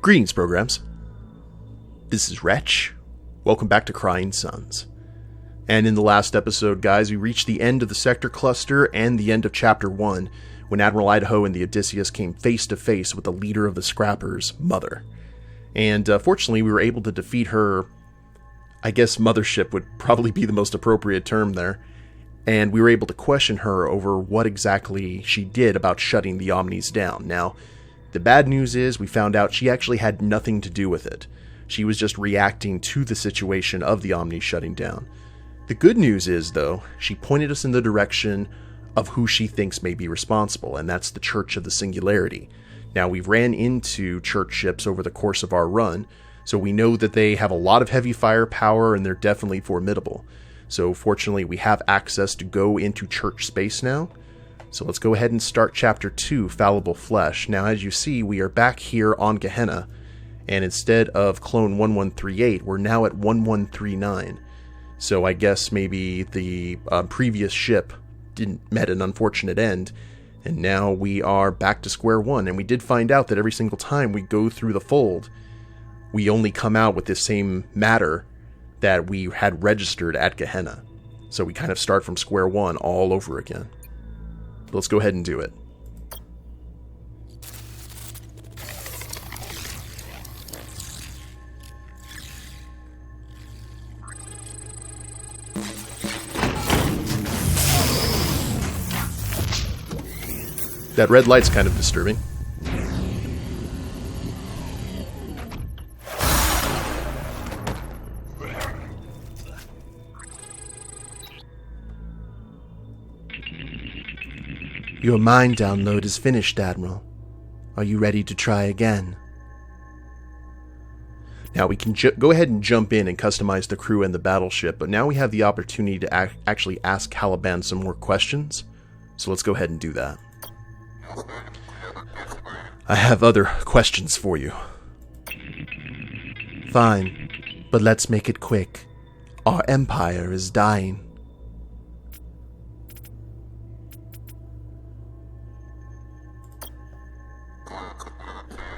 Greetings, programs. This is Wretch. Welcome back to Crying Suns. And in the last episode, guys, we reached the end of the sector cluster and the end of Chapter 1, when Admiral Idaho and the Odysseus came face to face with the leader of the Scrappers, Mother. And fortunately, we were able to defeat her. I guess mothership would probably be the most appropriate term there. And we were able to question her over what exactly she did about shutting the Omnis down. Now, the bad news is we found out she actually had nothing to do with it. She was just reacting to the situation of the Omnis shutting down. The good news is, though, she pointed us in the direction of who she thinks may be responsible, and that's the Church of the Singularity. Now, we've ran into church ships over the course of our run, so we know that they have a lot of heavy firepower and they're definitely formidable. So fortunately, we have access to go into church space now. So let's go ahead and start Chapter 2, Fallible Flesh. Now, as you see, we are back here on Gehenna, and instead of clone 1138, we're now at 1139. So I guess maybe the previous ship met an unfortunate end, and now we are back to square one. And we did find out that every single time we go through the fold, we only come out with the same matter that we had registered at Gehenna. So we kind of start from square one all over again. Let's go ahead and do it. That red light's kind of disturbing. Your mind download is finished, Admiral. Are you ready to try again? Now we can go ahead and jump in and customize the crew and the battleship, but now we have the opportunity to actually ask Caliban some more questions. So let's go ahead and do that. I have other questions for you. Fine, but let's make it quick. Our empire is dying.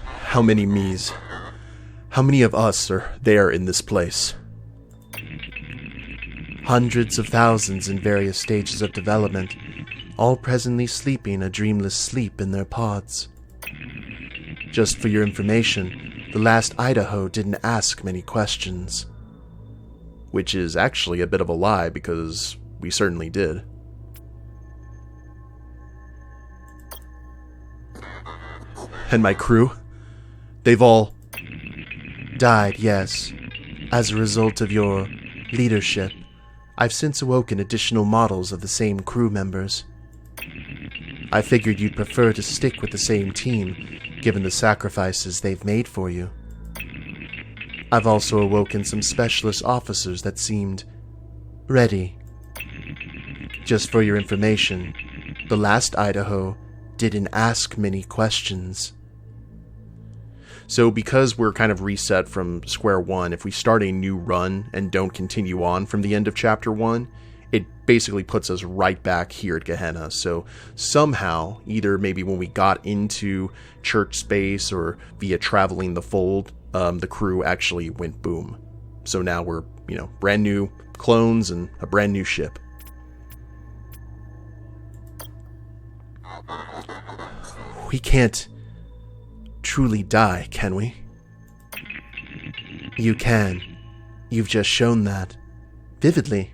How many me's? How many of us are there in this place? Hundreds of thousands in various stages of development, all presently sleeping a dreamless sleep in their pods. Just for your information, the last Idaho didn't ask many questions. Which is actually a bit of a lie, because we certainly did. And my crew? They've all died, yes. As a result of your leadership, I've since awoken additional models of the same crew members. I figured you'd prefer to stick with the same team, given the sacrifices they've made for you. I've also awoken some specialist officers that seemed ready. Just for your information, the last Idaho didn't ask many questions. So because we're kind of reset from square one, if we start a new run and don't continue on from the end of Chapter 1, it basically puts us right back here at Gehenna. So somehow, either maybe when we got into church space or via traveling the fold, the crew actually went boom. So now we're, brand new clones and a brand new ship. We can't truly die, can we? You can. You've just shown that. Vividly.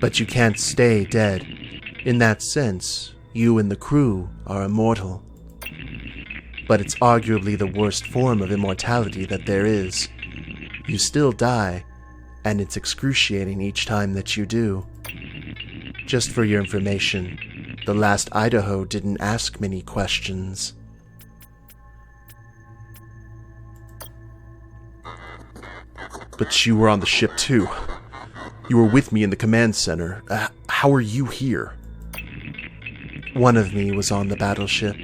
But you can't stay dead. In that sense, you and the crew are immortal. But it's arguably the worst form of immortality that there is. You still die, and it's excruciating each time that you do. Just for your information, the last Idaho didn't ask many questions. But you were on the ship too. You were with me in the command center. How are you here? One of me was on the battleship,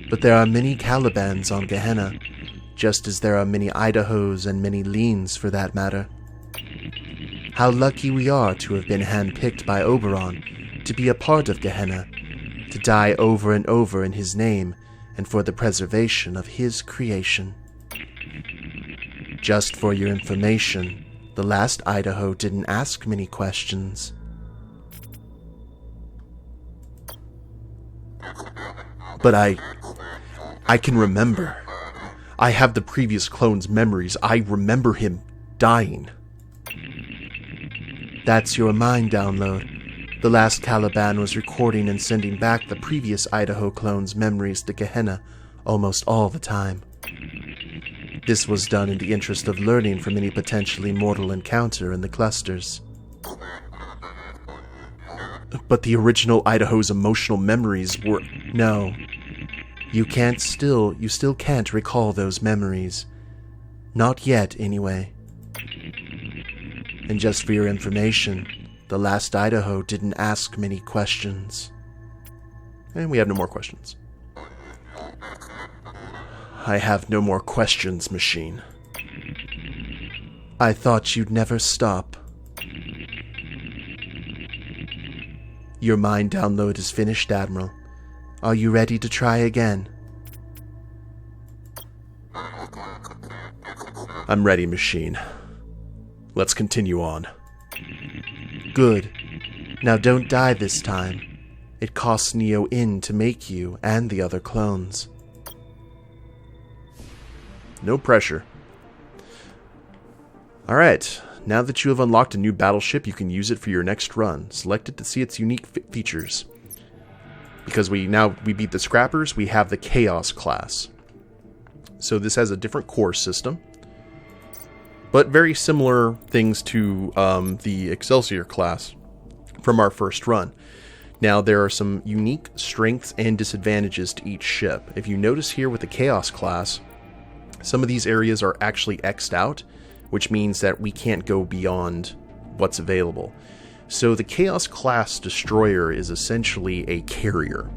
but there are many Calibans on Gehenna, just as there are many Idahos and many Leans for that matter. How lucky we are to have been handpicked by Oberon to be a part of Gehenna, to die over and over in his name, and for the preservation of his creation. Just for your information, the last Idaho didn't ask many questions. But I can remember. I have the previous clone's memories. I remember him dying. That's your mind download. The last Caliban was recording and sending back the previous Idaho clone's memories to Gehenna almost all the time. This was done in the interest of learning from any potentially mortal encounter in the clusters. But the original Idaho's emotional memories were... No. You still can't recall those memories. Not yet, anyway. And just for your information, the last Idaho didn't ask many questions. And we have no more questions. I have no more questions, machine. I thought you'd never stop. Your mind download is finished, Admiral. Are you ready to try again? I'm ready, machine. Let's continue on. Good. Now don't die this time. It costs Neo in to make you and the other clones. No pressure. Alright, now that you have unlocked a new battleship, you can use it for your next run. Select it to see its unique features. Because we beat the Scrappers, we have the Kaos-class. So this has a different core system, but very similar things to the Excelsior class from our first run. Now, there are some unique strengths and disadvantages to each ship. If you notice here with the Kaos-class, some of these areas are actually X'd out, which means that we can't go beyond what's available. So the Kaos-class destroyer is essentially a carrier,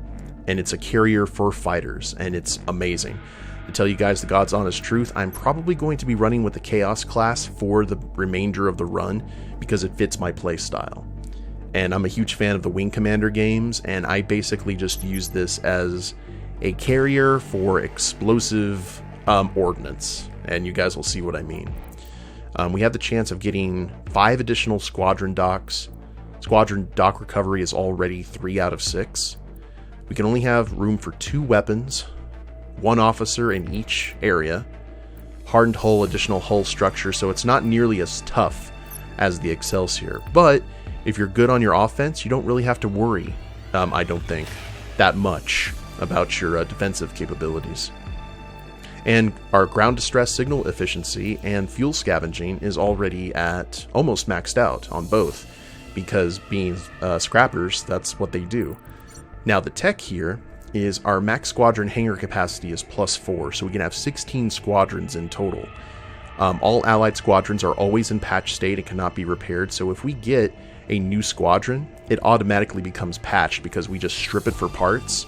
and it's a carrier for fighters, and it's amazing. To tell you guys the God's honest truth, I'm probably going to be running with the Kaos-class for the remainder of the run because it fits my playstyle. And I'm a huge fan of the Wing Commander games, and I basically just use this as a carrier for explosive ordnance, and you guys will see what I mean. We have the chance of getting 5 additional squadron docks. Squadron dock recovery is already 3 out of 6. We can only have room for 2 weapons, 1 officer in each area, hardened hull, additional hull structure, so it's not nearly as tough as the Excelsior. But if you're good on your offense, you don't really have to worry, I don't think, that much about your defensive capabilities. And our ground distress signal efficiency and fuel scavenging is already at almost maxed out on both, because being scrappers, that's what they do. Now the tech here is our max squadron hangar capacity is +4, so we can have 16 squadrons in total. All allied squadrons are always in patch state and cannot be repaired, so if we get a new squadron, it automatically becomes patched because we just strip it for parts,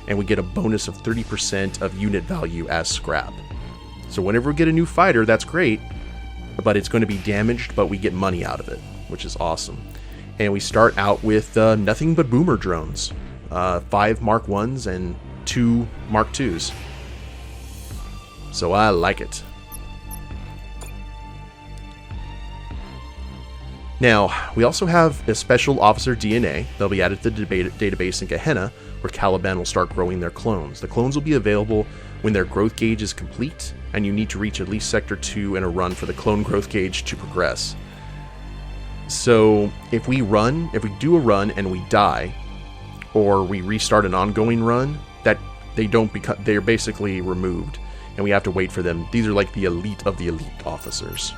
and we get a bonus of 30% of unit value as scrap. So whenever we get a new fighter, that's great, but it's going to be damaged, but we get money out of it, which is awesome. And we start out with nothing but boomer drones. 5 Mark 1s and 2 Mark 2s. So I like it. Now, we also have a special officer DNA. They'll be added to the database in Gehenna, where Caliban will start growing their clones. The clones will be available when their growth gauge is complete, and you need to reach at least Sector 2 in a run for the clone growth gauge to progress. So, if we do a run and we die, or we restart an ongoing run, that they're basically removed, and we have to wait for them. These are like the elite of the elite officers.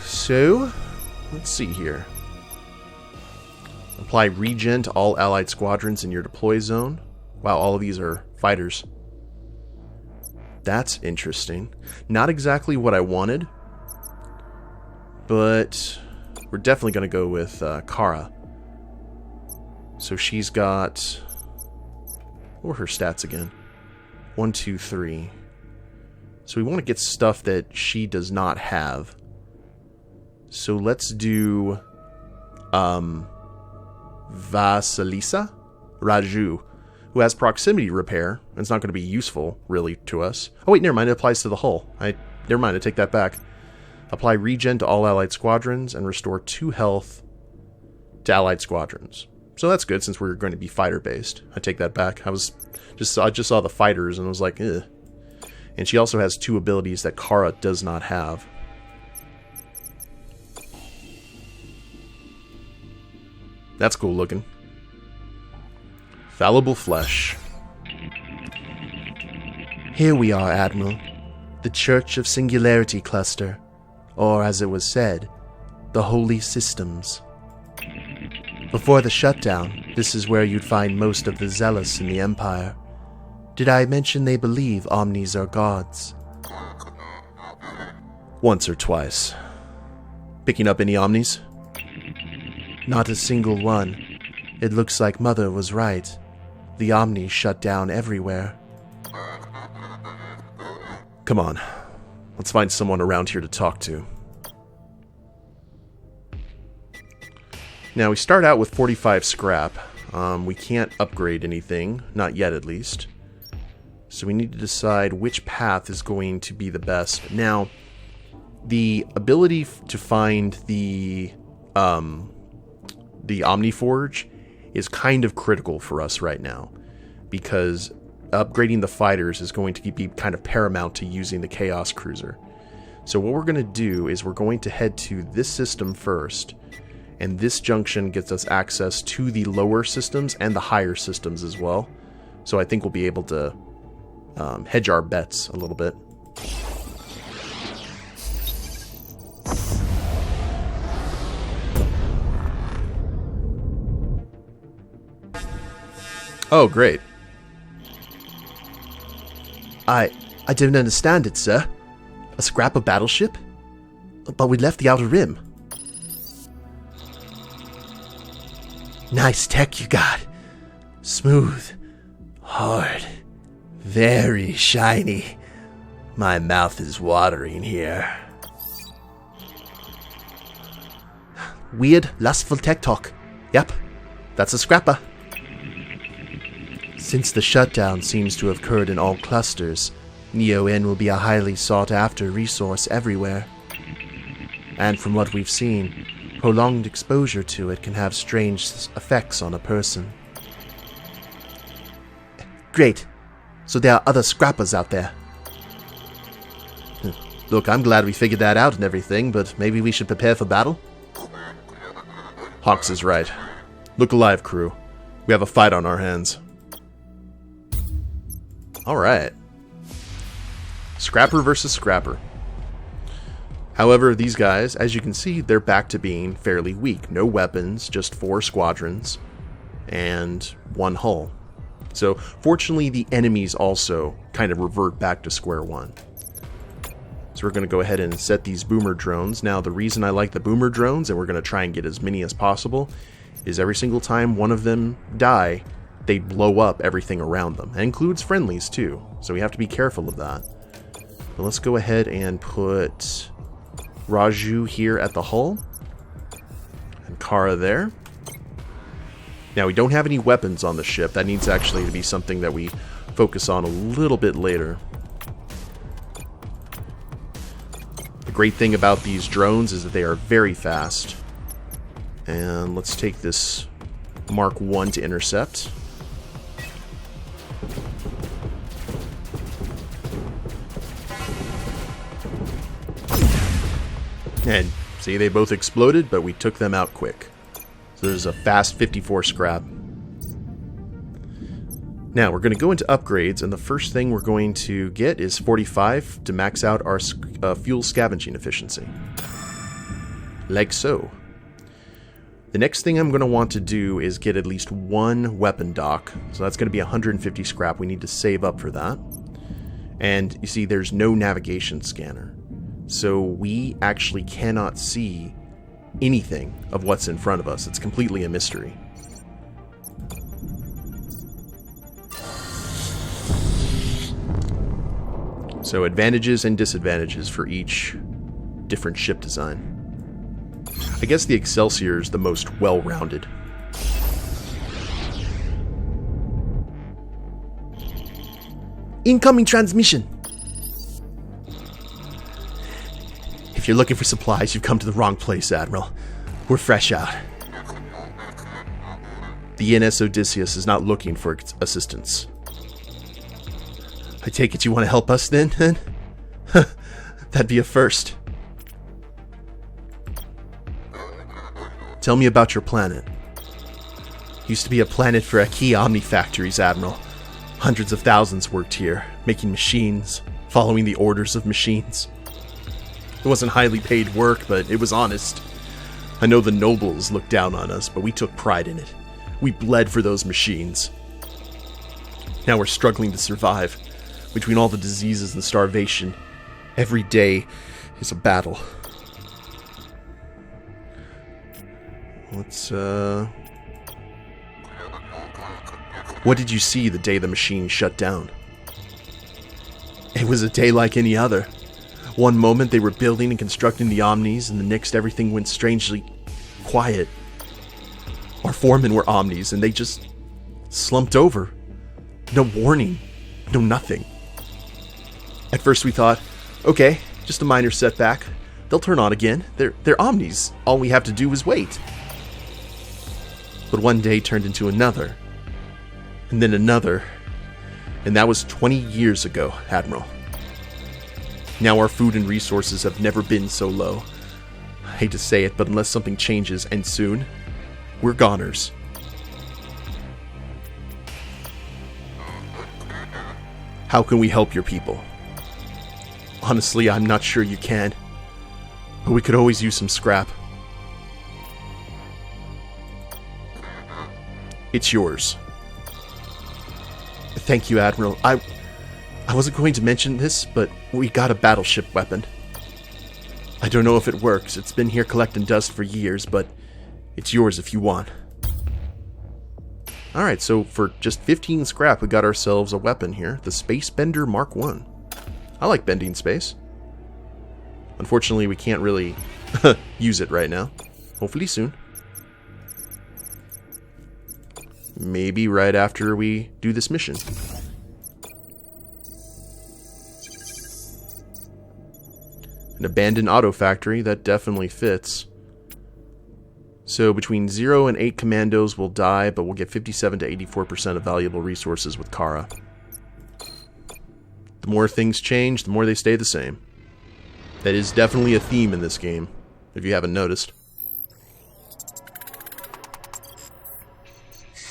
So, let's see here. Apply regen to all allied squadrons in your deploy zone. Wow, all of these are fighters. That's interesting. Not exactly what I wanted, but we're definitely going to go with Kara. So she's got... what were her stats again? 1, 2, 3. So we want to get stuff that she does not have. So let's do Vasilisa Raju, who has proximity repair. It's not going to be useful, really, to us. Oh, wait, never mind. It applies to the hull. Never mind. I take that back. Apply regen to all allied squadrons and restore 2 health to allied squadrons. So that's good since we're going to be fighter-based. I take that back. I just saw the fighters and was like, ugh. And she also has 2 abilities that Kara does not have. That's cool looking. Fallible flesh. Here we are, Admiral. The Church of Singularity Cluster. Or, as it was said, the Holy Systems. Before the shutdown, this is where you'd find most of the zealous in the Empire. Did I mention they believe Omnis are gods? Once or twice. Picking up any Omnis? Not a single one. It looks like Mother was right. The Omnis shut down everywhere. Come on. Let's find someone around here to talk to. Now, we start out with 45 scrap. We can't upgrade anything. Not yet, at least. So we need to decide which path is going to be the best. Now, the ability to find the Omniforge is kind of critical for us right now, because upgrading the fighters is going to be kind of paramount to using the Chaos Cruiser. So what we're going to do is we're going to head to this system first, and this junction gets us access to the lower systems and the higher systems as well. So I think we'll be able to hedge our bets a little bit. Oh, great. I didn't understand it, sir. A scrap of battleship? But we left the Outer Rim. Nice tech you got. Smooth. Hard. Very shiny. My mouth is watering here. Weird, lustful tech talk. Yep, that's a scrapper. Since the shutdown seems to have occurred in all clusters, Neo-N will be a highly sought-after resource everywhere. And from what we've seen, prolonged exposure to it can have strange effects on a person. Great. So there are other scrappers out there. Look, I'm glad we figured that out and everything, but maybe we should prepare for battle? Hawks is right. Look alive, crew. We have a fight on our hands. Alright. Scrapper versus Scrapper. However, these guys, as you can see, they're back to being fairly weak. No weapons, just 4 squadrons, and 1 hull. So, fortunately, the enemies also kind of revert back to square one. So we're going to go ahead and set these boomer drones. Now, the reason I like the boomer drones, and we're going to try and get as many as possible, is every single time one of them die, they blow up everything around them. That includes friendlies, too. So we have to be careful of that. But let's go ahead and put Raju here at the hull. And Kara there. Now, we don't have any weapons on the ship. That needs actually to be something that we focus on a little bit later. The great thing about these drones is that they are very fast. And let's take this Mark 1 to intercept. And see, they both exploded, but we took them out quick. So there's a fast 54 scrap. Now, we're going to go into upgrades, and the first thing we're going to get is 45 to max out our fuel scavenging efficiency. Like so. The next thing I'm going to want to do is get at least 1 weapon dock. So that's going to be 150 scrap. We need to save up for that. And you see, there's no navigation scanner. So we actually cannot see anything of what's in front of us. It's completely a mystery. So advantages and disadvantages for each different ship design. I guess the Excelsior is the most well-rounded. Incoming transmission. If you're looking for supplies, you've come to the wrong place, Admiral. We're fresh out. The INS Odysseus is not looking for assistance. I take it you want to help us then? That'd be a first. Tell me about your planet. Used to be a planet for key Omni factories, Admiral. Hundreds of thousands worked here, making machines, following the orders of machines. It wasn't highly paid work, but it was honest. I know the nobles looked down on us, but we took pride in it. We bled for those machines. Now we're struggling to survive. Between all the diseases and starvation, every day is a battle. What did you see the day the machine shut down? It was a day like any other. One moment they were building and constructing the Omnis, and the next everything went strangely quiet. Our foremen were Omnis, and they just slumped over. No warning. No nothing. At first we thought, okay, just a minor setback. They'll turn on again. They're Omnis. All we have to do is wait. But one day turned into another. And then another. And that was 20 years ago, Admiral. Now our food and resources have never been so low. I hate to say it, but unless something changes, and soon, we're goners. How can we help your people? Honestly, I'm not sure you can. But we could always use some scrap. It's yours. Thank you, Admiral. I wasn't going to mention this, but we got a battleship weapon. I don't know if it works. It's been here collecting dust for years, but it's yours if you want. Alright, so for just 15 scrap, we got ourselves a weapon here. The Space Bender Mark 1. I like bending space. Unfortunately, we can't really use it right now. Hopefully soon. Maybe right after we do this mission. An abandoned auto factory, that definitely fits. So between 0 and 8 commandos will die, but we'll get 57 to 84% of valuable resources with Kara. The more things change, the more they stay the same. That is definitely a theme in this game, if you haven't noticed.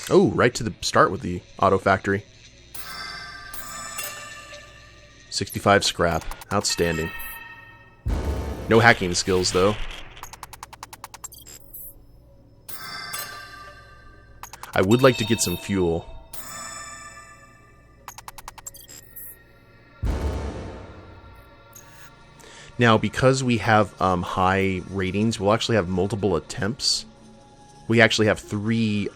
Oh, right to the start with the auto factory. 65 scrap. Outstanding. No hacking skills, though. I would like to get some fuel. Now, because we have high ratings, we'll actually have multiple attempts. We actually have 3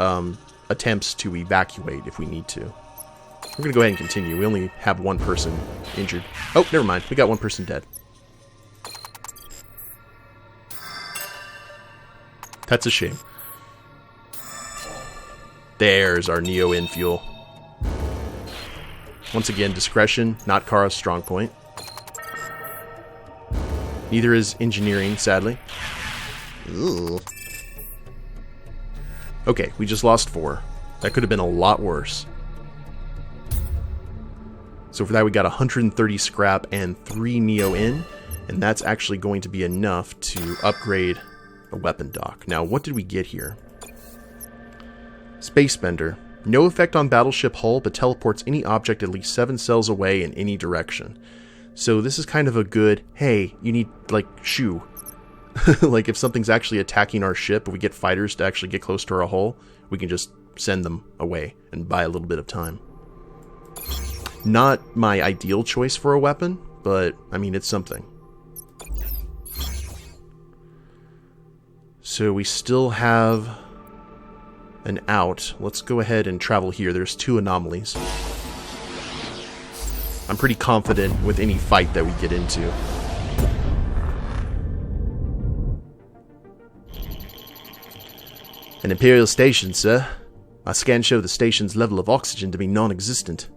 attempts to evacuate if we need to. We're going to go ahead and continue. We only have 1 person injured. Oh, never mind. We got 1 person dead. That's a shame. There's our Neo-In fuel. Once again, discretion, not Kara's strong point. Neither is engineering, sadly. Ugh. Okay, we just lost 4. That could have been a lot worse. So for that we got 130 scrap and 3 Neo-In, and that's actually going to be enough to upgrade a weapon dock. Now, what did we get here? Space Bender. No effect on battleship hull, but teleports any object at least 7 cells away in any direction. So this is kind of a good, hey, you need, like, shoe. Like, if something's actually attacking our ship, if we get fighters to actually get close to our hull, we can just send them away and buy a little bit of time. Not my ideal choice for a weapon, but, I mean, it's something. So we still have an out. Let's go ahead and travel here. There's 2 anomalies. I'm pretty confident with any fight that we get into. An Imperial station, sir. Our scans show the station's level of oxygen to be non-existent.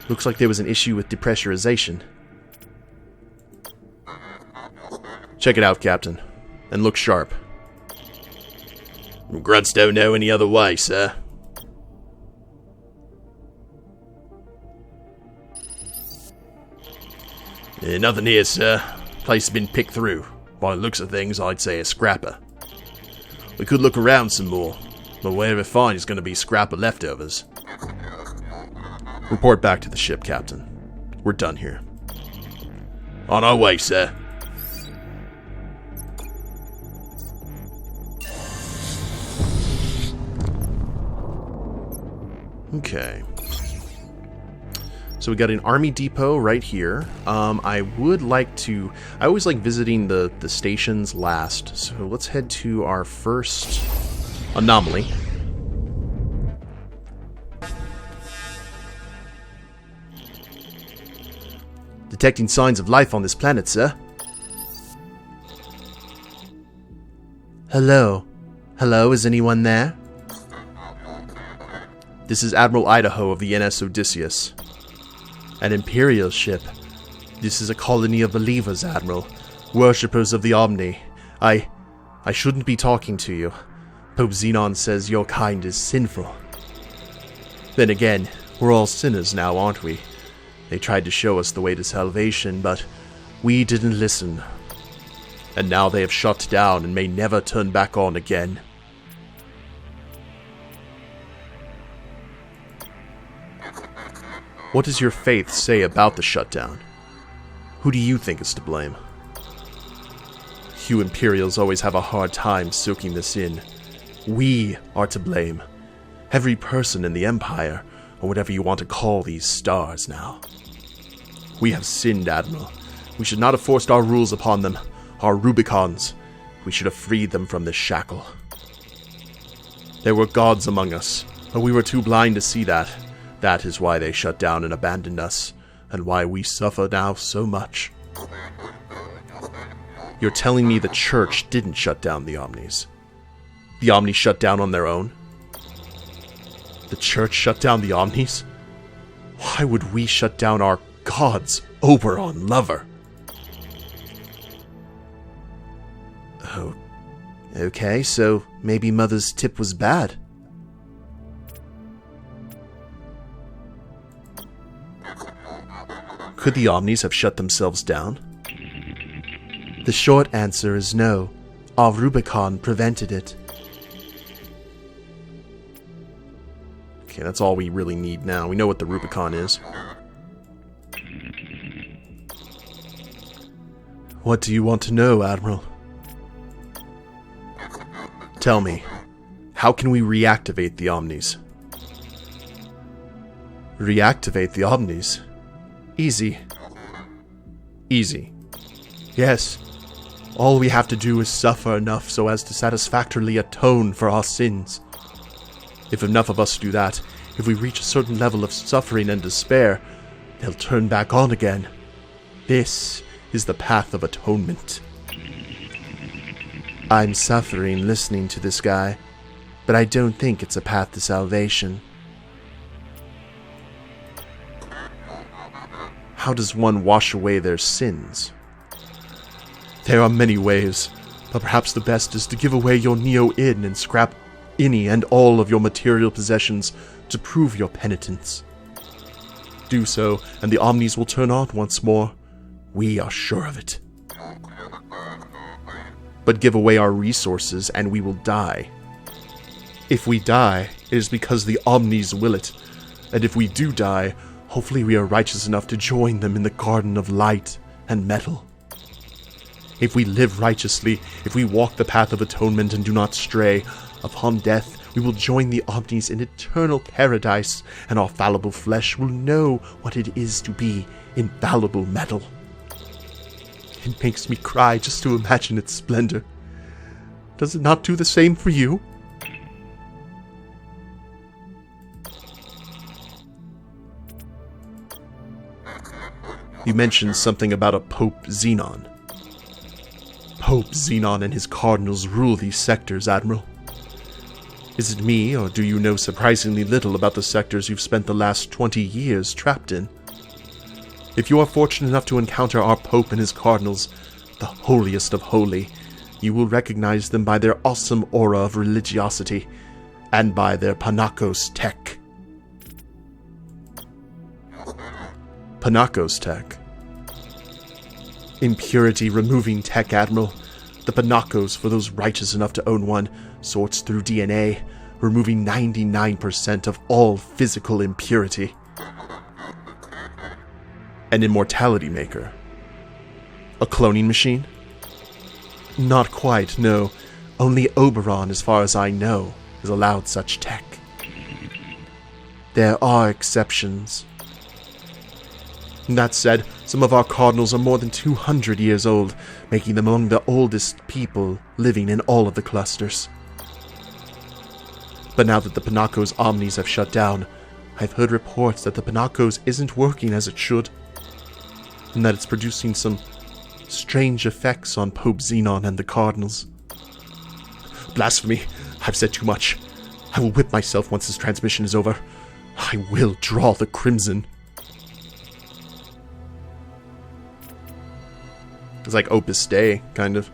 Looks like there was an issue with depressurization. Check it out, Captain. And look sharp. Grunts don't know any other way, sir. Nothing here, sir. Place has been picked through. By the looks of things, I'd say a scrapper. We could look around some more, but whatever we find is going to be scrapper leftovers. Report back to the ship, Captain. We're done here. On our way, sir. Okay. So we got an army depot right here. I would like to... I always like visiting the stations last. So let's head to our first anomaly. Detecting signs of life on this planet, sir. Hello? Hello, is anyone there? This is Admiral Idaho of the NS Odysseus. An Imperial ship. This is a colony of believers, Admiral. Worshippers of the Omni. I shouldn't be talking to you. Pope Xenon says your kind is sinful. Then again, we're all sinners now, aren't we? They tried to show us the way to salvation, but we didn't listen. And now they have shut down and may never turn back on again. What does your faith say about the shutdown? Who do you think is to blame? You Imperials always have a hard time soaking this in. We are to blame. Every person in the Empire, or whatever you want to call these stars now. We have sinned, Admiral. We should not have forced our rules upon them, our Rubicons. We should have freed them from this shackle. There were gods among us, but we were too blind to see that. That is why they shut down and abandoned us, and why we suffer now so much. You're telling me the Church didn't shut down the Omnis? The Omnis shut down on their own? The Church shut down the Omnis? Why would we shut down our gods, Oberon Lover? Oh, okay, so maybe Mother's tip was bad. Could the Omnis have shut themselves down? The short answer is no. Our Rubicon prevented it. Okay, that's all we really need now. We know what the Rubicon is. What do you want to know, Admiral? Tell me, how can we reactivate the Omnis? Reactivate the Omnis? Easy. Easy. Yes. All we have to do is suffer enough so as to satisfactorily atone for our sins. If enough of us do that, if we reach a certain level of suffering and despair, they'll turn back on again. This is the Path of Atonement. I'm suffering listening to this guy, but I don't think it's a path to salvation. How does one wash away their sins? There are many ways, but perhaps the best is to give away your Neo-In and scrap any and all of your material possessions to prove your penitence. Do so, and the Omnis will turn on once more. We are sure of it. But give away our resources and we will die. If we die, it is because the Omnis will it. And if we do die, hopefully we are righteous enough to join them in the Garden of Light and Metal. If we live righteously, if we walk the Path of Atonement and do not stray, upon death we will join the Omnis in eternal paradise, and our fallible flesh will know what it is to be infallible metal. It makes me cry just to imagine its splendor. Does it not do the same for you? You mentioned something about a Pope Xenon. Pope Xenon and his cardinals rule these sectors, Admiral. Is it me, or do you know surprisingly little about the sectors you've spent the last 20 years trapped in? If you are fortunate enough to encounter our Pope and his cardinals, the holiest of holy, you will recognize them by their awesome aura of religiosity, and by their Panakos tech. Panakos tech? Impurity-removing tech, Admiral. The Panakos, for those righteous enough to own one, sorts through DNA, removing 99% of all physical impurity. An immortality maker? A cloning machine? Not quite, no. Only Oberon, as far as I know, has allowed such tech. There are exceptions. That said, some of our cardinals are more than 200 years old, making them among the oldest people living in all of the clusters. But now that the Panakos Omnis have shut down, I've heard reports that the Panakos isn't working as it should, and that it's producing some strange effects on Pope Xenon and the cardinals. Blasphemy! I've said too much. I will whip myself once this transmission is over. I will draw the crimson. It's like Opus Dei, kind of.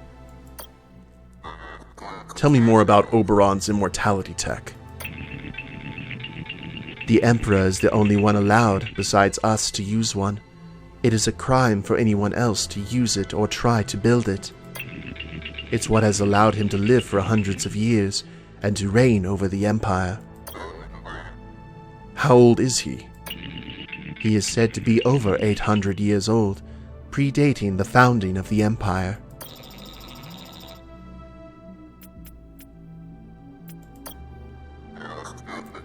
Tell me more about Oberon's immortality tech. The Emperor is the only one allowed, besides us, to use one. It is a crime for anyone else to use it or try to build it. It's what has allowed him to live for hundreds of years and to reign over the Empire. How old is he? He is said to be over 800 years old, predating the founding of the Empire.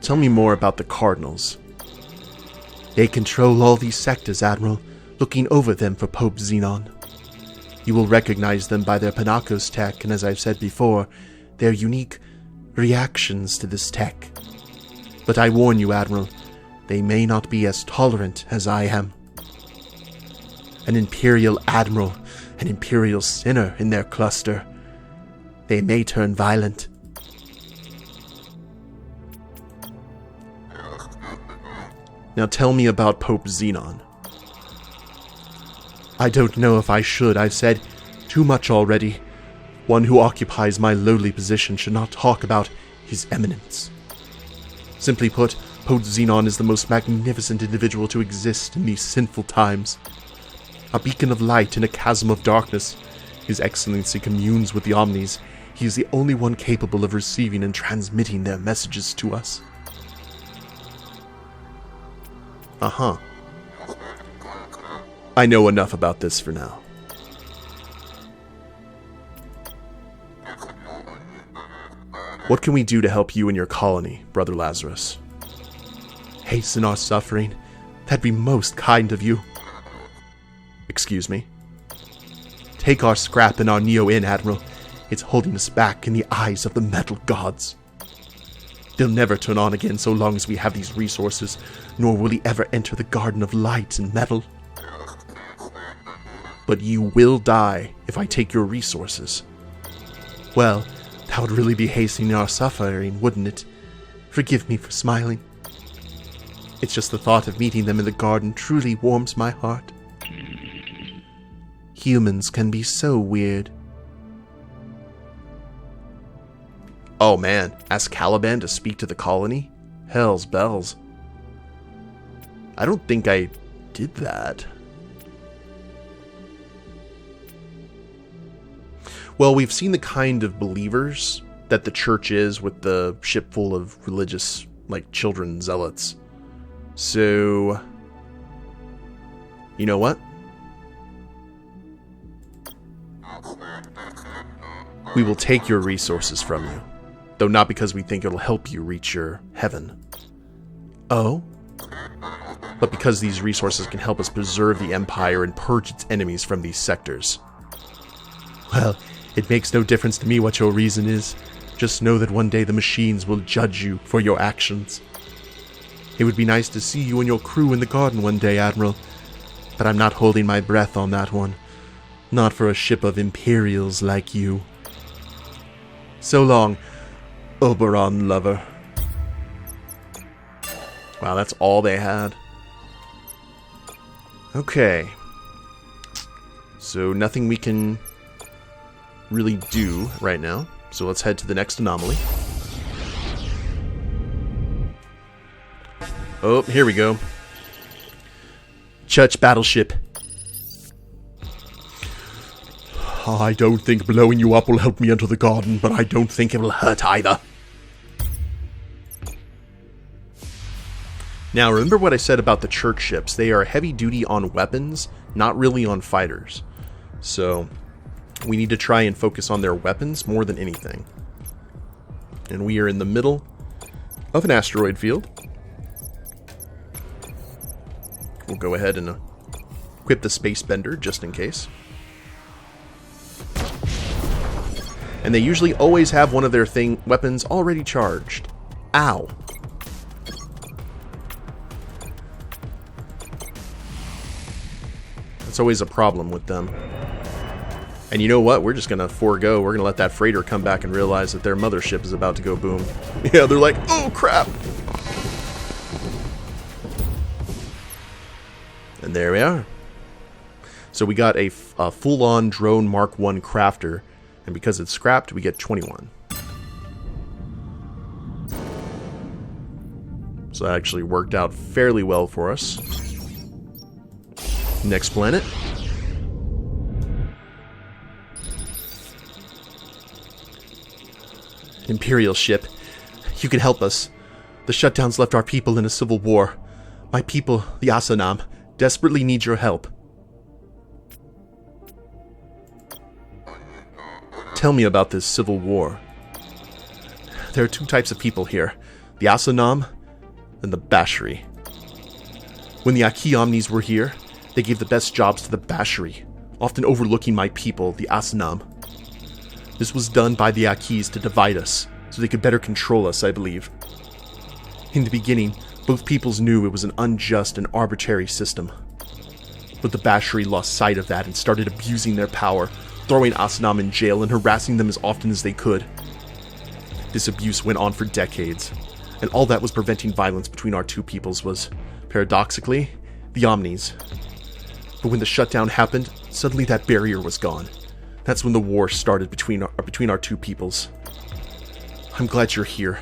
Tell me more about the Cardinals. They control all these sectors, Admiral, looking over them for Pope Xenon. You will recognize them by their Panakos tech, and as I've said before, their unique reactions to this tech. But I warn you, Admiral, they may not be as tolerant as I am. An Imperial Admiral, an Imperial sinner in their cluster. They may turn violent. Now tell me about Pope Xenon. I don't know if I should. I've said too much already. One who occupies my lowly position should not talk about His Eminence. Simply put, Pope Xenon is the most magnificent individual to exist in these sinful times. A beacon of light in a chasm of darkness. His Excellency communes with the Omnis. He is the only one capable of receiving and transmitting their messages to us. Uh-huh. I know enough about this for now. What can we do to help you and your colony, Brother Lazarus? Hasten our suffering. That'd be most kind of you. Excuse me? Take our scrap and our Neo in, Admiral. It's holding us back in the eyes of the metal gods. They'll never turn on again so long as we have these resources, nor will he ever enter the garden of light and metal. But you will die if I take your resources. Well, that would really be hastening our suffering, wouldn't it? Forgive me for smiling. It's just the thought of meeting them in the garden truly warms my heart. Humans can be so weird. Oh man, ask Caliban to speak to the colony? Hell's bells. I don't think I did that. Well, we've seen the kind of believers that the church is with the ship full of religious, like, children zealots. So, you know what? We will take your resources from you, though not because we think it'll help you reach your heaven. Oh? But because these resources can help us preserve the Empire and purge its enemies from these sectors. Well, it makes no difference to me what your reason is. Just know that one day the machines will judge you for your actions. It would be nice to see you and your crew in the garden one day, Admiral, but I'm not holding my breath on that one. Not for a ship of Imperials like you. So long. Oberon lover. Wow, that's all they had. Okay. So nothing we can really do right now. So let's head to the next anomaly. Oh, here we go. Church battleship. I don't think blowing you up will help me enter the garden, but I don't think it will hurt either. Now, remember what I said about the church ships. They are heavy duty on weapons, not really on fighters. So, we need to try and focus on their weapons more than anything. And we are in the middle of an asteroid field. We'll go ahead and equip the Space Bender just in case. And they usually always have one of their weapons already charged. Ow. That's always a problem with them. And you know what? We're just going to forego. We're going to let that freighter come back and realize that their mothership is about to go boom. Yeah, they're like, oh crap. And there we are. So we got a full-on drone Mark I crafter. And because it's scrapped, we get 21. So that actually worked out fairly well for us. Next planet. Imperial ship. You can help us. The shutdowns left our people in a civil war. My people, the Asanam, desperately need your help. Tell me about this civil war. There are two types of people here. The Asanam and the Bashri. When the Aki Omnis were here, they gave the best jobs to the Bashri, often overlooking my people, the Asanam. This was done by the Akis to divide us, so they could better control us, I believe. In the beginning, both peoples knew it was an unjust and arbitrary system. But the Bashri lost sight of that and started abusing their power, throwing Asanam in jail and harassing them as often as they could. This abuse went on for decades, and all that was preventing violence between our two peoples was, paradoxically, the Omnis. But when the shutdown happened, suddenly that barrier was gone. That's when the war started between our two peoples. I'm glad you're here.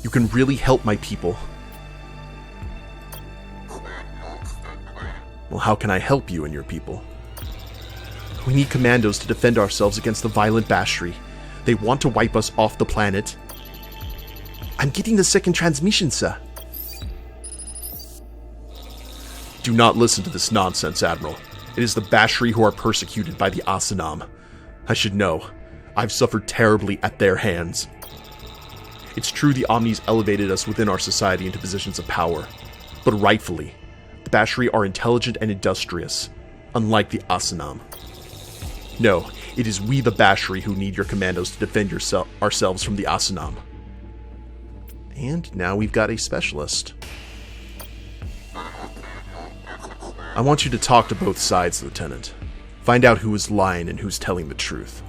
You can really help my people. Well, how can I help you and your people? We need commandos to defend ourselves against the violent Bashri. They want to wipe us off the planet. I'm getting the second transmission, sir. Do not listen to this nonsense, Admiral. It is the Bashri who are persecuted by the Asanam. I should know. I've suffered terribly at their hands. It's true the Omnis elevated us within our society into positions of power. But rightfully, the Bashri are intelligent and industrious, unlike the Asanam. No, it is we the Bashri who need your commandos to defend ourselves from the Asanam. And now we've got a specialist. I want you to talk to both sides, Lieutenant. Find out who is lying and who's telling the truth.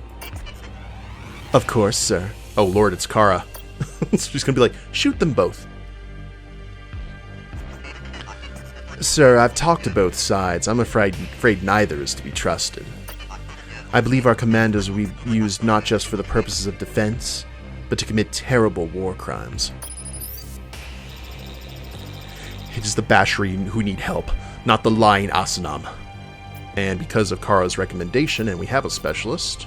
Of course, sir. Oh lord, it's Kara. She's gonna be like, shoot them both. Sir, I've talked to both sides. I'm afraid neither is to be trusted. I believe our commandos will be used not just for the purposes of defense, but to commit terrible war crimes. It is the Bashri who need help, not the lying Asanam. And because of Kara's recommendation, and we have a specialist,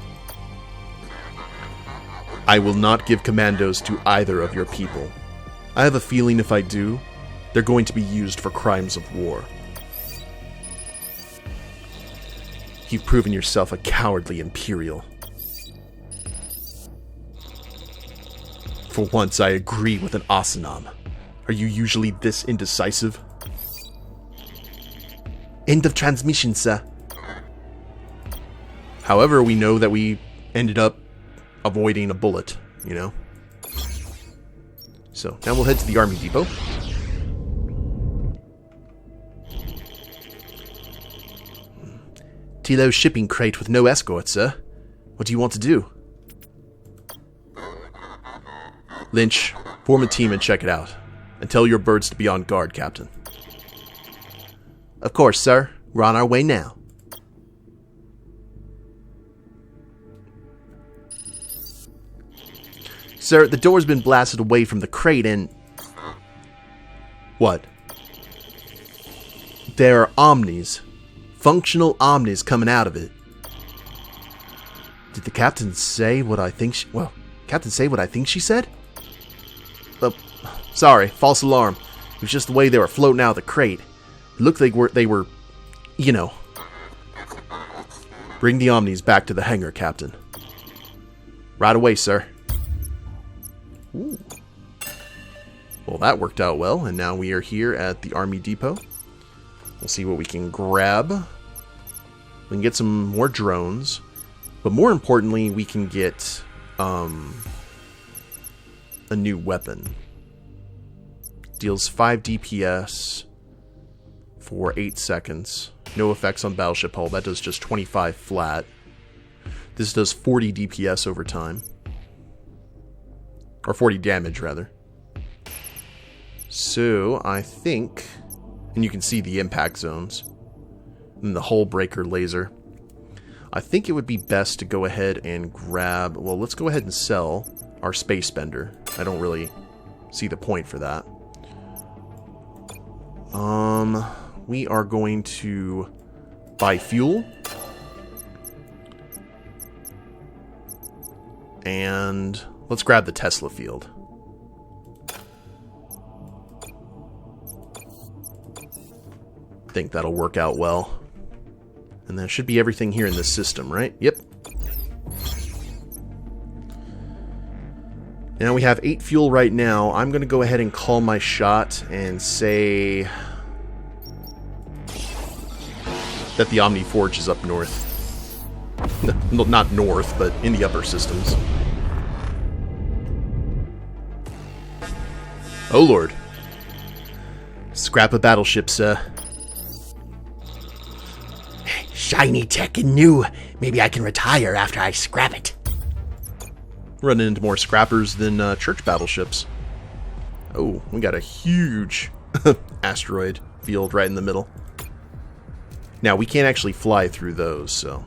I will not give commandos to either of your people. I have a feeling if I do, they're going to be used for crimes of war. You've proven yourself a cowardly Imperial. For once, I agree with an Asanam. Are you usually this indecisive? End of transmission, sir. However, we know that we ended up avoiding a bullet, you know? So, now we'll head to the Army Depot. Tilo's shipping crate with no escort, sir. What do you want to do? Lynch, form a team and check it out. And tell your birds to be on guard, Captain. Of course, sir. We're on our way now. Sir, the door's been blasted away from the crate and... What? There are omnis. Functional omnis coming out of it. Did the captain say what I think she... Well, captain say what I think she said? Sorry, false alarm. It was just the way they were floating out of the crate. It looked like they were, you know. Bring the omnis back to the hangar, Captain. Right away, sir. Ooh. Well, that worked out well, and now we are here at the Army Depot. We'll see what we can grab. We can get some more drones, but more importantly, we can get a new weapon. Deals 5 DPS for 8 seconds. No effects on battleship hull. That does just 25 flat. This does 40 DPS over time. Or 40 damage, rather. So, I think... And you can see the impact zones. And the hull breaker laser. I think it would be best to go ahead and grab... Well, let's go ahead and sell our space bender. I don't really see the point for that. We are going to buy fuel. And let's grab the Tesla field. I think that'll work out well. And that should be everything here in this system, right? Yep. Now we have 8 fuel right now. I'm going to go ahead and call my shot and say that the Omni Forge is up north. No, not north, but in the upper systems. Oh lord. Scrap a battleship, sir. Shiny tech and new. Maybe I can retire after I scrap it. Running into more scrappers than church battleships. Oh, we got a huge asteroid field right in the middle. Now, we can't actually fly through those, so...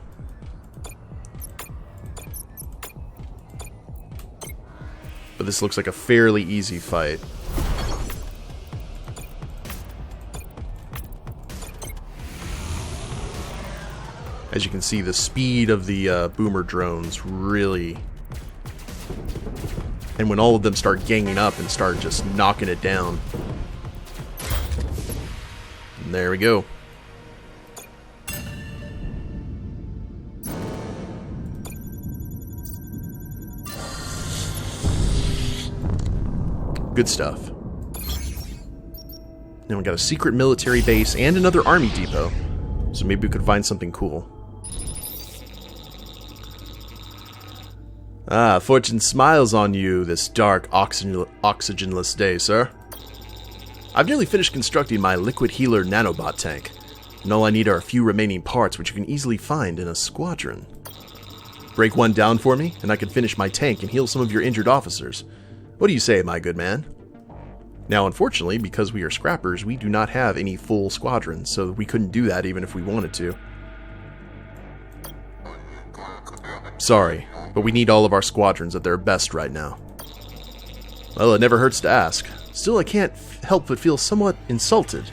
But this looks like a fairly easy fight. As you can see, the speed of the boomer drones really... And when all of them start ganging up and start just knocking it down. And there we go. Good stuff. Now we got a secret military base and another army depot. So maybe we could find something cool. Ah, fortune smiles on you this dark, oxygenless day, sir. I've nearly finished constructing my liquid healer nanobot tank, and all I need are a few remaining parts which you can easily find in a squadron. Break one down for me, and I can finish my tank and heal some of your injured officers. What do you say, my good man? Now, unfortunately, because we are scrappers, we do not have any full squadrons, so we couldn't do that even if we wanted to. Sorry, but we need all of our squadrons at their best right now. Well, it never hurts to ask. Still, I can't help but feel somewhat insulted.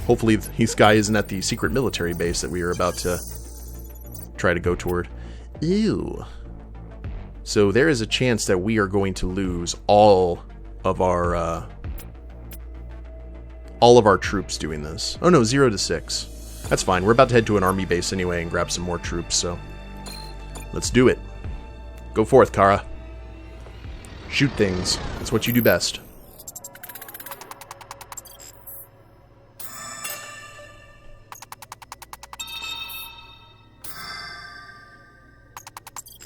Hopefully this guy isn't at the secret military base that we are about to try to go toward. Ew. So there is a chance that we are going to lose all of our troops doing this. Oh no, 0 to 6. That's fine. We're about to head to an army base anyway and grab some more troops, so let's do it. Go forth, Kara. Shoot things. That's what you do best.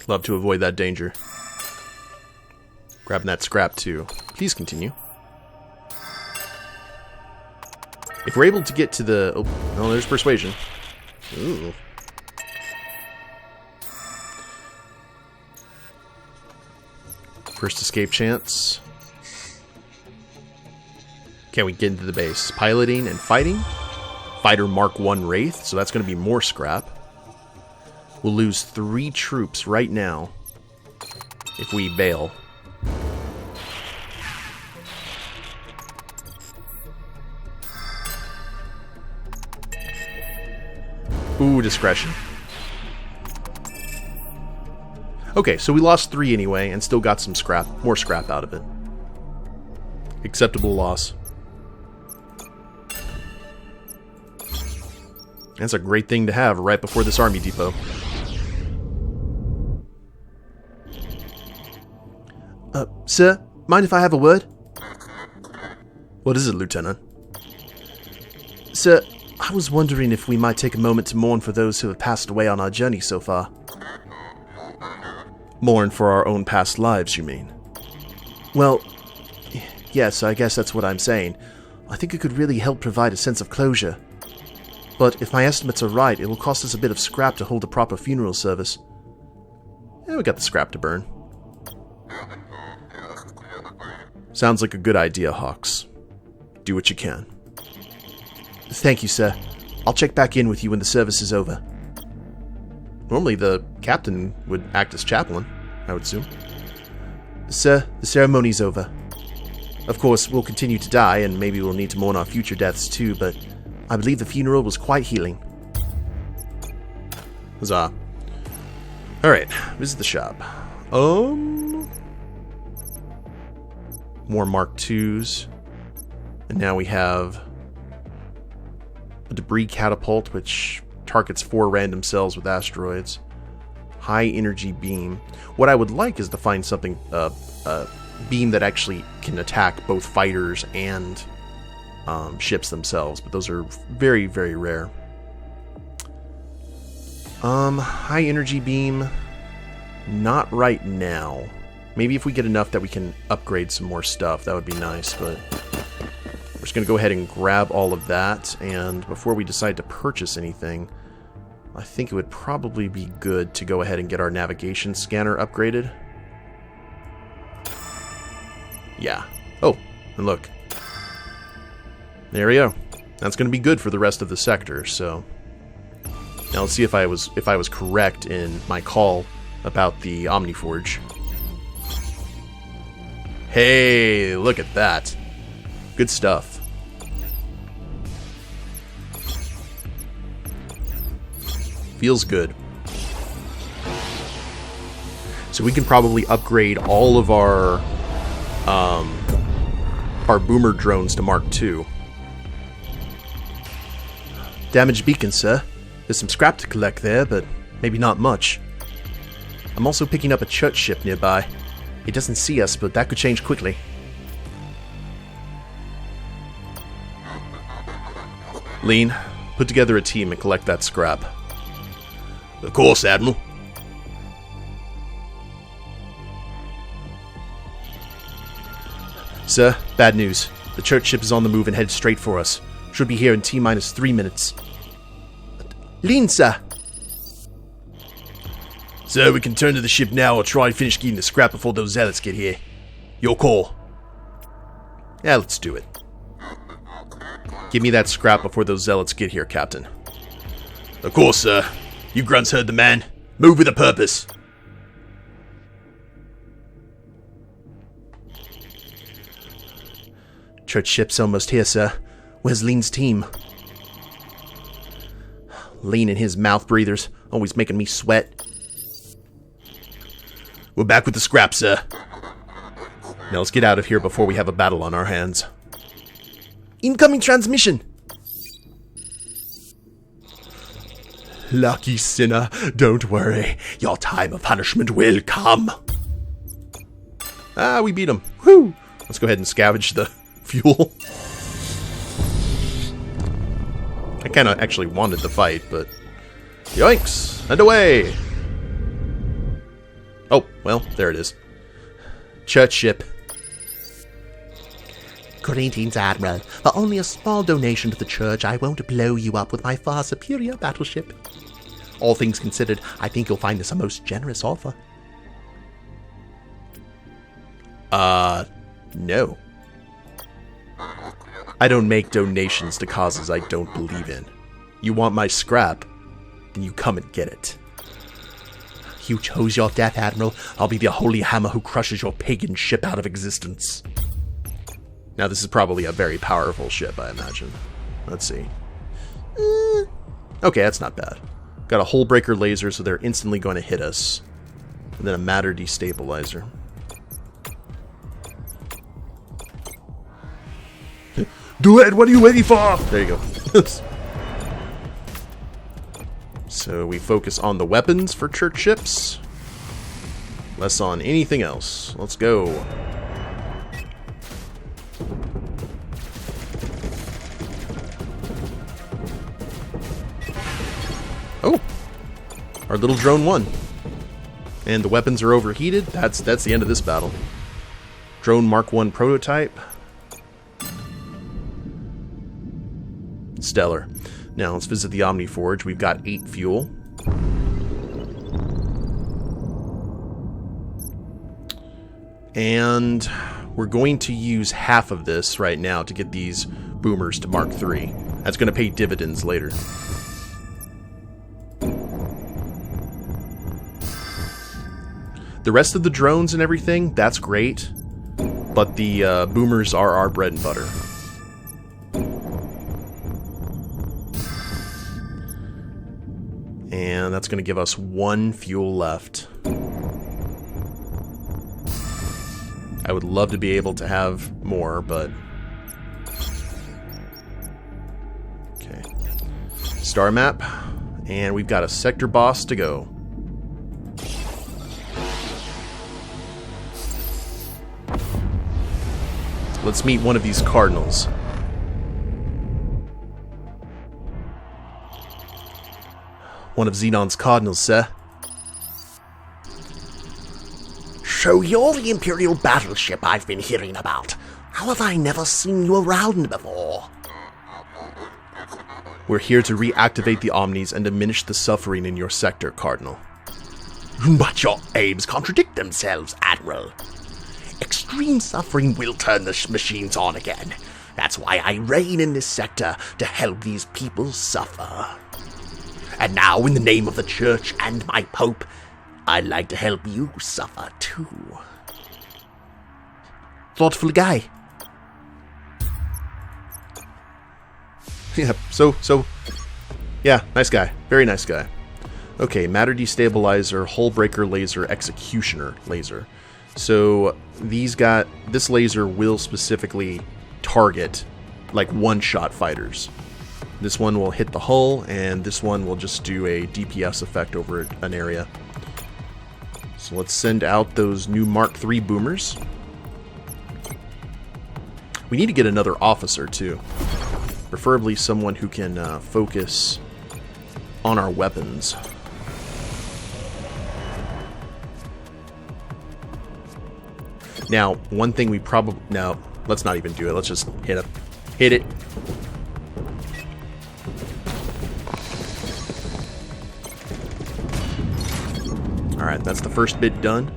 Love to avoid that danger. Grabbing that scrap too. Please continue. If we're able to get to the... Oh, there's persuasion. Ooh. First escape chance. Can we get into the base? Piloting and fighting. Fighter Mark 1 Wraith, so that's going to be more scrap. We'll lose 3 troops right now if we bail. Ooh, discretion. Okay, so we lost 3 anyway, and still got some scrap, more scrap out of it. Acceptable loss. That's a great thing to have right before this army depot. Sir, mind if I have a word? What is it, Lieutenant? Sir, I was wondering if we might take a moment to mourn for those who have passed away on our journey so far. Mourn for our own past lives, you mean? Well, yes, I guess that's what I'm saying. I think it could really help provide a sense of closure. But if my estimates are right, it will cost us a bit of scrap to hold a proper funeral service. Yeah, we got the scrap to burn. Sounds like a good idea, Hawks. Do what you can. Thank you, sir. I'll check back in with you when the service is over. Normally the captain would act as chaplain, I would assume. Sir, the ceremony's over. Of course, we'll continue to die, and maybe we'll need to mourn our future deaths too, but I believe the funeral was quite healing. Huzzah. Alright, visit the shop. More Mark IIs. And now we have a debris catapult, which targets 4 random cells with asteroids. High energy beam. What I would like is to find something, a beam that actually can attack both fighters and ships themselves, but those are very, very rare. High energy beam, not right now. Maybe if we get enough that we can upgrade some more stuff, that would be nice, but we're just going to go ahead and grab all of that, and before we decide to purchase anything, I think it would probably be good to go ahead and get our navigation scanner upgraded. Yeah. Oh, and look. There we go. That's going to be good for the rest of the sector, so now let's see if I was correct in my call about the Omniforge. Hey, look at that. Good stuff. Feels good. So we can probably upgrade all of our boomer drones to Mark II. Damaged beacon, sir. There's some scrap to collect there, but maybe not much. I'm also picking up a church ship nearby. It doesn't see us, but that could change quickly. Lean, put together a team and collect that scrap. Of course, Admiral. Sir, bad news. The church ship is on the move and headed straight for us. Should be here in T-minus 3 minutes. Lean, sir! So we can turn to the ship now or try and finish getting the scrap before those zealots get here. Your call. Yeah, let's do it. Give me that scrap before those zealots get here, Captain. Of course, sir. You grunts heard the man. Move with a purpose. Church ship's almost here, sir. Where's Lean's team? Lean and his mouth breathers, always making me sweat. We're back with the scrap, sir. Now let's get out of here before we have a battle on our hands. Incoming transmission! Lucky sinner, don't worry. Your time of punishment will come. Ah, we beat him. Whew! Let's go ahead and scavenge the fuel. I kind of actually wanted to fight, but... Yoinks! And away! Oh, well, there it is. Church ship. Greetings, Admiral. For only a small donation to the church, I won't blow you up with my far superior battleship. All things considered, I think you'll find this a most generous offer. No. I don't make donations to causes I don't believe in. You want my scrap? Then you come and get it. You chose your death, Admiral. I'll be the holy hammer who crushes your pagan ship out of existence. Now, this is probably a very powerful ship, I imagine. Let's see. Okay, that's not bad. Got a hull breaker laser, so they're instantly going to hit us. And then a matter destabilizer. Do it! What are you waiting for? There you go. So we focus on the weapons for church ships. Less on anything else. Let's go. Oh! Our little drone won. And the weapons are overheated. That's the end of this battle. Drone Mark 1 prototype. Stellar. Now let's visit the Omni Forge. We've got 8 fuel. And we're going to use half of this right now to get these boomers to Mark 3. That's going to pay dividends later. The rest of the drones and everything, that's great. But the boomers are our bread and butter. And that's going to give us 1 fuel left. I would love to be able to have more, but... Okay. Star map. And we've got a sector boss to go. Let's meet one of these cardinals. One of Xenon's cardinals, sir. So you're the Imperial battleship I've been hearing about. How have I never seen you around before? We're here to reactivate the Omnis and diminish the suffering in your sector, Cardinal. But your aims contradict themselves, Admiral. Extreme suffering will turn the machines on again. That's why I reign in this sector, to help these people suffer. And now, in the name of the Church and my Pope, I'd like to help you suffer too. Thoughtful guy. Yeah, yeah, nice guy. Very nice guy. Okay, matter destabilizer, hull breaker laser, executioner laser. So this laser will specifically target like one-shot fighters. This one will hit the hull, and this one will just do a DPS effect over an area. So let's send out those new Mark III boomers. We need to get another officer, too. Preferably someone who can focus on our weapons. Now, one thing we probably... No, let's not even do it. Let's just hit it. Hit it. Alright, that's the first bit done.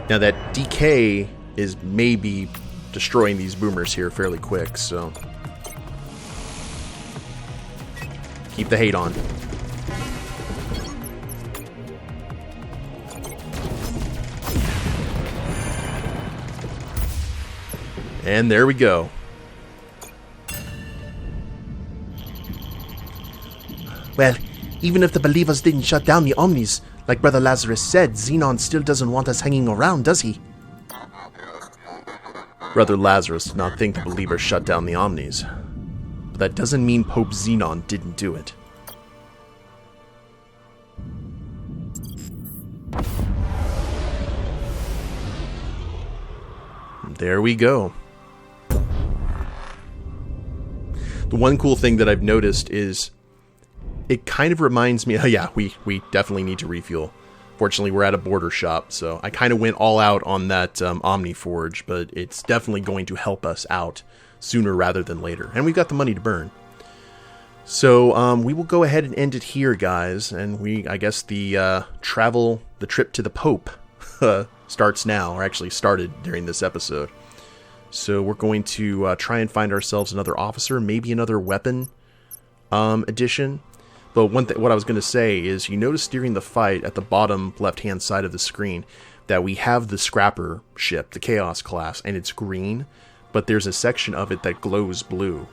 Now that DK is maybe destroying these boomers here fairly quick, so... Keep the hate on. And there we go. Well, even if the believers didn't shut down the Omnis, like Brother Lazarus said, Xenon still doesn't want us hanging around, does he? Brother Lazarus did not think the believers shut down the Omnis. But that doesn't mean Pope Xenon didn't do it. And there we go. The one cool thing that I've noticed is it kind of reminds me... Oh yeah, we definitely need to refuel. Fortunately, we're at a border shop, so I kind of went all out on that Omni Forge, but it's definitely going to help us out sooner rather than later. And we've got the money to burn. So we will go ahead and end it here, guys. And I guess the trip to the Pope starts now, or actually started during this episode. So we're going to try and find ourselves another officer, maybe another weapon addition. But what I was going to say is, you notice during the fight at the bottom left-hand side of the screen that we have the scrapper ship, the Kaos-class, and it's green, but there's a section of it that glows blue.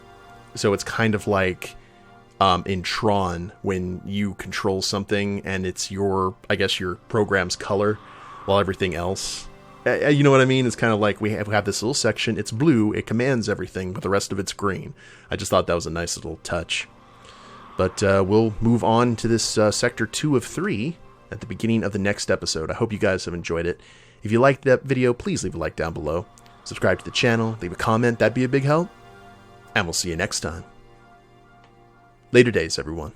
So it's kind of like in Tron, when you control something and it's your program's color, while everything else, you know what I mean? It's kind of like we have this little section, it's blue, it commands everything, but the rest of it's green. I just thought that was a nice little touch. But we'll move on to this Sector 2 of 3 at the beginning of the next episode. I hope you guys have enjoyed it. If you liked that video, please leave a like down below. Subscribe to the channel, leave a comment, that'd be a big help. And we'll see you next time. Later days, everyone.